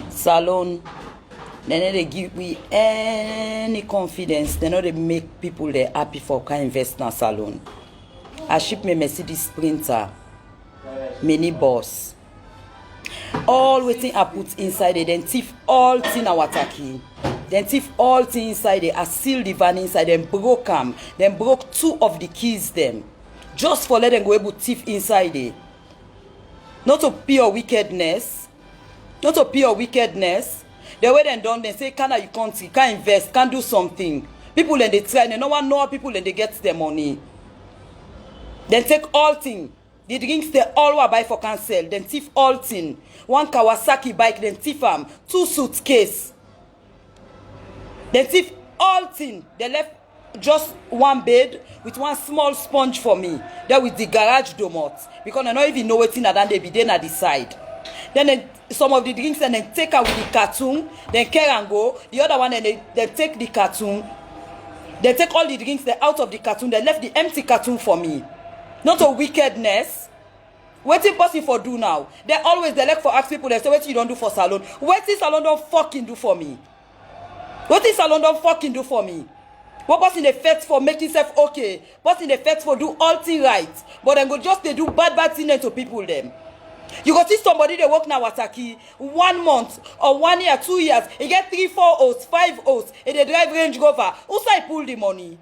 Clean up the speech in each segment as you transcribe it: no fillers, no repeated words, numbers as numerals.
Salon, they no dey give me any confidence. They no dey make people they happy for can invest in a salon. I ship me Mercedes Sprinter, mini boss. All waiting I put inside it, then thief all thing I wataki. Then thief all thing inside it. I seal the van inside, then broke them. Then broke 2 of the keys them. Just for let them go able to thief inside it. Not to pure wickedness. Not to pure wickedness. The way they done, they say, can you can't invest, can't do something. People then they try, and no one know people then they get their money. Then take all thing. The drinks they all were buy for cancel. Then thief all thing. 1 Kawasaki bike, then thief 2 suitcase. Then thief all thing. They left just 1 bed with 1 small sponge for me. There with the garage domot. Because I don't even know what thing that they be then at the side. Then some of the drinks and then take out with the cartoon. Then care and go. The other one and they take the cartoon. They take all the drinks they out of the cartoon. They left the empty cartoon for me. Not a wickedness. What is possible for do now? They always they like for ask people. They say what you don't do for salon. What is salon don't fucking do for me? What is salon don't fucking do for me? What person they fetch for making self okay? Person they fetch for do all thing right, but then go just they do bad things to people them. You go see somebody they work now Wataki 1 month or 1 year, 2 years. He get 3, 4 oats, 5 oats, and they drive Range Rover. Who say pull the money?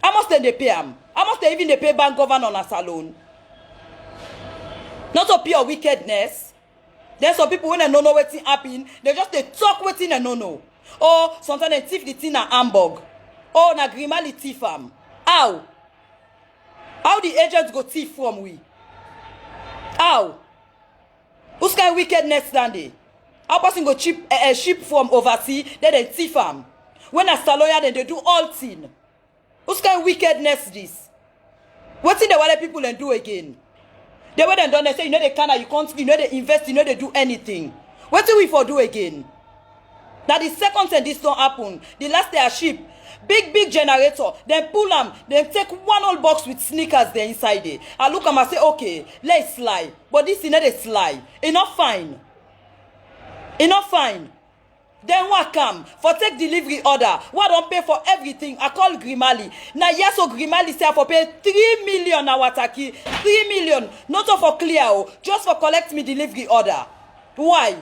How much then they pay him? How much they even they pay bank governor on a salon? Not to pure wickedness. There's some people when they don't know what's happening, they just they talk what's in and no. Or sometimes they thief the thing at Hamburg. Oh, na Grimali thief am. How? How the agents go thief from we? How? Who's kind of wickedness than they? How person go ship from overseas, then they thief am. When a lawyer, then they do all thing. Who's kind of wickedness this? What's in the way people then do again? The way they done, they say, you know they can, you can't, you know they invest, you know they do anything. What do we for do again? That the second time this don't happen, the last day I ship, big generator, then pull them, then take 1 whole box with sneakers there inside it. I look at them and say, okay, let's slide. But this is not a slide. Enough fine. Enough fine. Then what come? For take delivery order. What don't pay for everything? I call Grimali. Now yes, so Grimali say for pay 3 million now Wataki. 3 million. Not for clear, just for collect me delivery order. Why?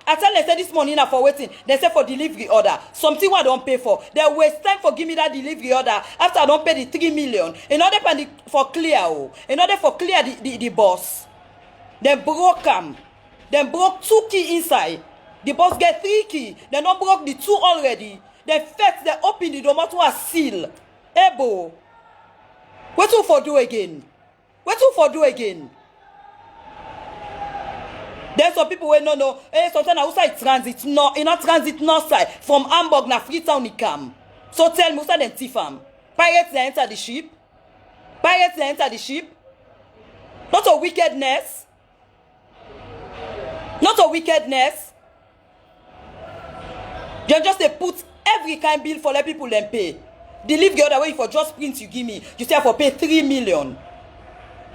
I tell them say this money now for waiting. They say for delivery order. Something I don't pay for. They waste time for give me that delivery order after I don't pay the 3 million. In order for clear, in order for clear the boss. They broke them. They broke 2 key inside. The boss get 3 key. They don't broke the 2 already. They fetch, they open the door to a seal. Ebo. What you for do again? What you for do again? There's some people who no. Hey, sometimes outside transit, no, in a transit north side. From Hamburg, na Freetown, he come. So tell me, who's them thief am? Pirates they enter the ship. Pirates they enter the ship. Not a wickedness. Not a wickedness. They just they put every kind bill for let people then pay. They leave the other way for just print you give me. You say for pay 3 million.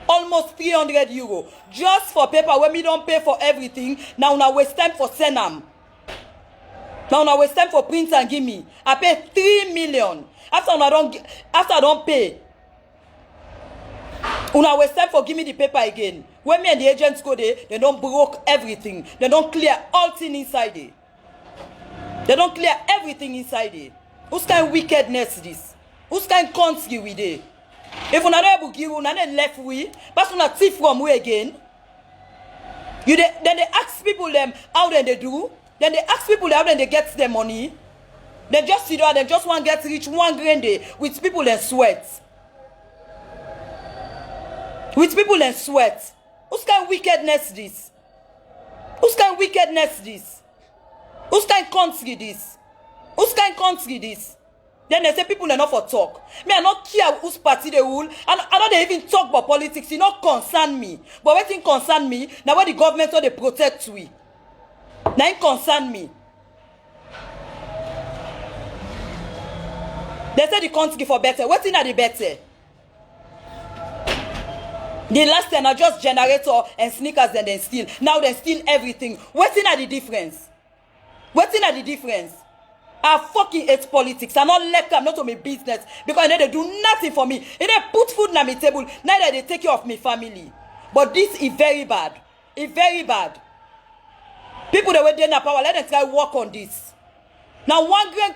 Almost 300 euro. Just for paper when we don't pay for everything. Now waste time for send them. Now waste time for print and give me. I pay 3 million. After I don't pay. Una waste time for give me the paper again. When me and the agents go there, they don't broke everything. They don't clear all thing inside it. They don't clear everything inside it. Who's kind of wickedness this? Who's kind of country with it? If una don't able give una then left we, but una thief from we again. Then they ask people them how then they do. Then they ask people how then they get their money. They just sit down, they just want to get rich 1 grand day with people and sweat. With people and sweat. Who's kind of wickedness this? Who's kind of wickedness this? Who's kind of country this? Who's kind of country this? Then they say people are not for talk. Me, I not care whose party they rule. And I don't even talk about politics. It not concern me. But what thing concern me, now what the government or they protect we. Now it concern me. They say the country for better. What thing are the better? The last time I just generator and sneakers and then steal. Now they steal everything. What's in the difference? What's in the difference? I fucking hate politics. I not let them not to my business because they do nothing for me. They put food on my table. Neither they take care of my family. But this is very bad. It's very bad. People that were there in power, let them try work on this. Now one grand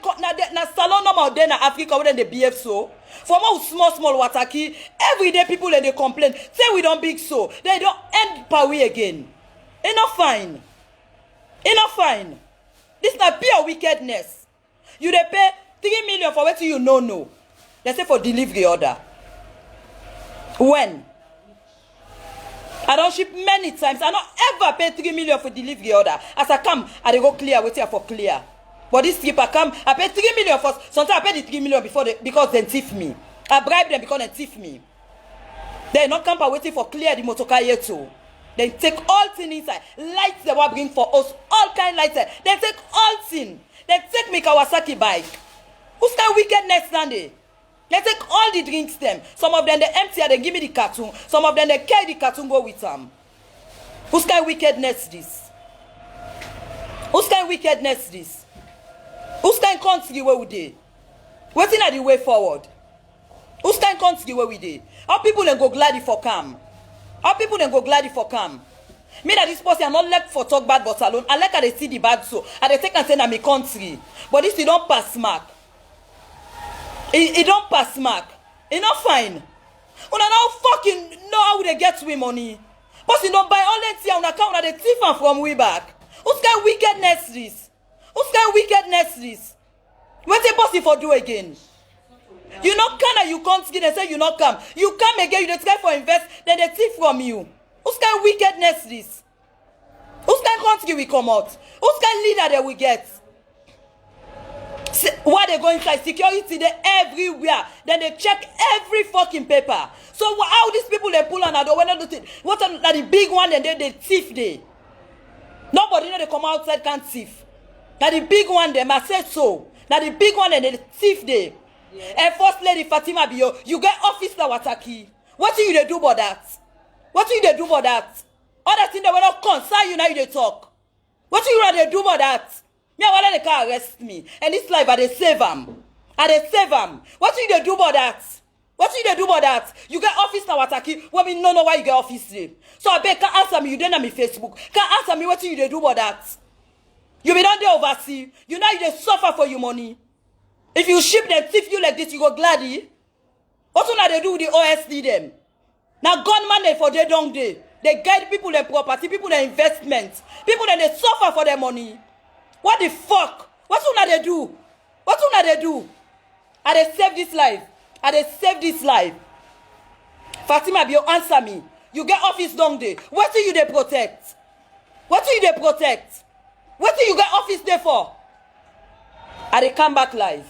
na salon normal there in Africa where they behave so. For more small water key, every day people they complain. Say we don't big so. They don't end power again. Enough fine. Enough fine. This is not pure wickedness. You they pay 3 million for what you know. They say for delivery order. When? I don't ship many times. I don't ever pay 3 million for delivery order. As I come, I they go clear, wait here for clear. But this skipper come, I pay 3 million first. Sometimes I pay the 3 million because they thief me. I bribe them because they thief me. They not come waiting for clear the motor car yet too. They take all things inside. Lights they will bring for us. All kind lights. They take all things. They take me Kawasaki bike. Who's kind of wickedness Sunday? They take all the drinks them. Some of them they empty and they give me the cartoon. Some of them they carry the cartoon go with them. Who's kind of wickedness this? Who's kind of wickedness this? Who's kind of country where we did? What's in the way forward? Who's kind of country where we did? How people then go glad for come? How people then go glad for come? Me that this person I not like for talk bad but alone. I like how they see the bad so. And they take and say na me country. But this you don't pass mark. It don't pass mark. It not fine. Una now fucking know how they get we money. But you don't buy all that here on account that they thief from we back. Who's kind of wickedness this? Who's kind of wickedness this? What the boss for do again? You not come and you can't get and say you not come. You come again, you try for invest, then they thief from you. Who's kind of wickedness this? Who's kind of country we come out? Who's kind of leader that we get? Why they go inside security? They everywhere. Then they check every fucking paper. So how these people they pull on that when they do what are the big one and then they thief they? Nobody know they come outside can't thief. Now the big one them I said so. Now the big one and they thief they. Yeah. And First Lady Fatima Bio, you get officer Wataki. What do you do about that? What do you do about that? Other thing they will not concern you now you talk. What do you do about that? Me I want they can arrest me. And this life I they save them. I they save them. What do you do about that? What do you do about that? You get office now Wataki. Well, me no know why you get office there. So I beg can answer me. You don't on me Facebook. Can answer me what do you do about that? You be down there overseas. You know you they suffer for your money. If you ship them, thief you like this, you go gladly. What do they do with the OSD them? Now gunman they for their long day. They guide people their property, people their investments, people that they suffer for their money. What the fuck? What do they do? What do they do? Are they save this life? Are they save this life? Fatima Bio, answer me. You get office long day. What do you they protect? What do you they protect? What do you get office there for? Are they come back live?